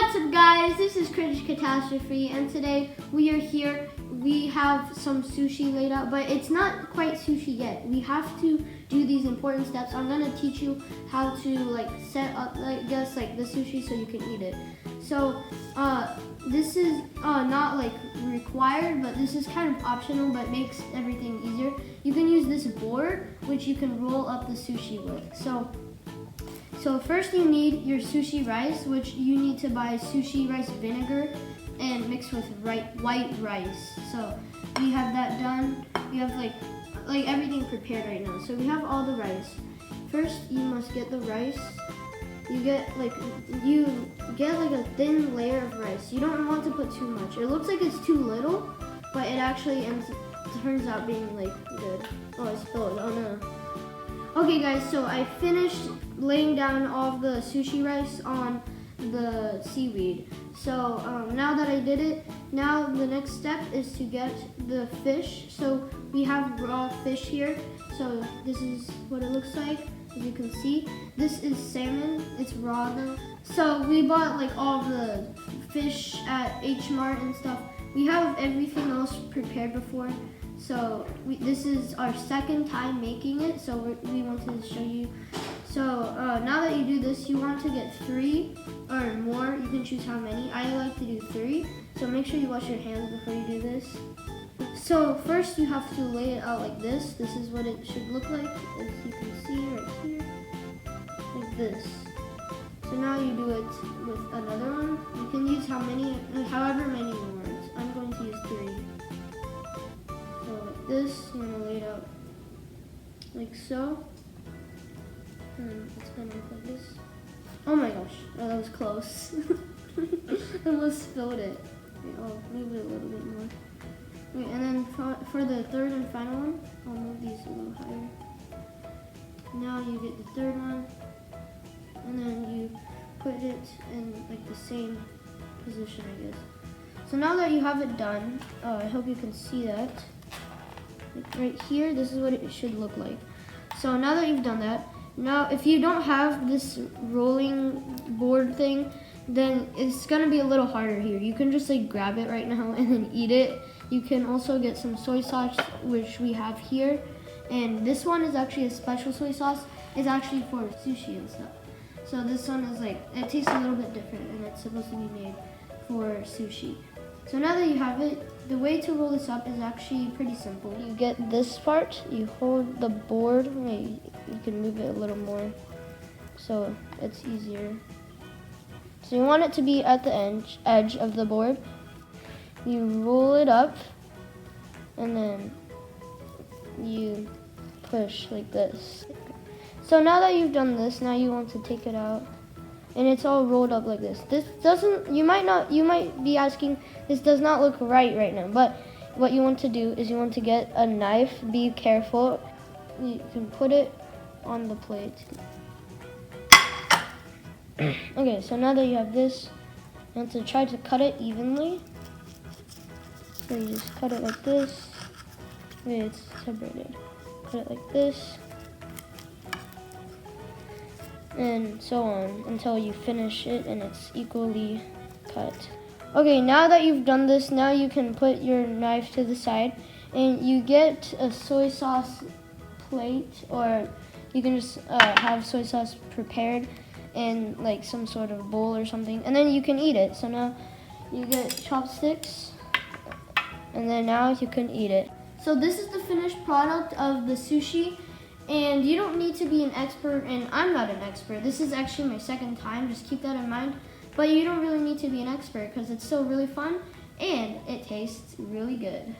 What's up, guys? This is Critical Catastrophe, and today we are here. We have some sushi laid out, but it's not quite sushi yet. We have to do these important steps. I'm gonna teach you how to set up, the sushi so you can eat it. So this is not required, but this is kind of optional, but makes everything easier. You can use this board, which you can roll up the sushi with. So first you need your sushi rice, which you need to buy sushi rice vinegar and mix with white rice. So we have that done. We have like everything prepared right now. So we have all the rice. First you must get the rice. You get a thin layer of rice. You don't want to put too much. It looks like it's too little, but it actually turns out being good. Oh, I spilled. Oh no. Okay guys, so I finished laying down all of the sushi rice on the seaweed. So now that I did it, now the next step is to get the fish. So we have raw fish here. So this is what it looks like, as you can see. This is salmon, it's raw though. So we bought all the fish at H Mart and stuff. We have everything else prepared before. So this is our second time making it, so we wanted to show you. So now that you do this, you want to get 3 or more. You can choose how many. I like to do 3. So make sure you wash your hands before you do this. So first you have to lay it out like this. This is what it should look like, as you can see right here, like this. So now you do it with another one. You can use however many you want. I'm going to use 3. This, I'm gonna lay it out like so. And it's gonna look like this. Oh my gosh, oh, that was close. I almost spilled it. Wait, I'll move it a little bit more. Wait, and then for the third and final one, I'll move these a little higher. Now you get the third one, and then you put it in the same position, I guess. So now that you have it done, I hope you can see that. Right here, this is what it should look like. So now that you've done that, now if you don't have this rolling board thing, then it's gonna be a little harder here. You can just grab it right now and then eat it. You can also get some soy sauce, which we have here. And this one is actually a special soy sauce. It's actually for sushi and stuff. So this one is it tastes a little bit different, and it's supposed to be made for sushi. So now that you have it, the way to roll this up is actually pretty simple. You get this part, you hold the board, you can move it a little more so it's easier. So you want it to be at the edge of the board. You roll it up and then you push like this. So now that you've done this, now you want to take it out. And it's all rolled up like this. This doesn't, you might be asking, this does not look right now. But what you want to do is you want to get a knife. Be careful. You can put it on the plate. Okay, so now that you have this, you want to try to cut it evenly. So you just cut it like this. Okay, it's separated. Cut it like this. And so on until you finish it and it's equally cut. Okay, now that you've done this, now you can put your knife to the side and you get a soy sauce plate, or you can just have soy sauce prepared in some sort of bowl or something, and then you can eat it. So now you get chopsticks and then now you can eat it. So this is the finished product of the sushi. And you don't need to be an expert, and I'm not an expert. This is actually my second time, just keep that in mind. But you don't really need to be an expert because it's still really fun and it tastes really good.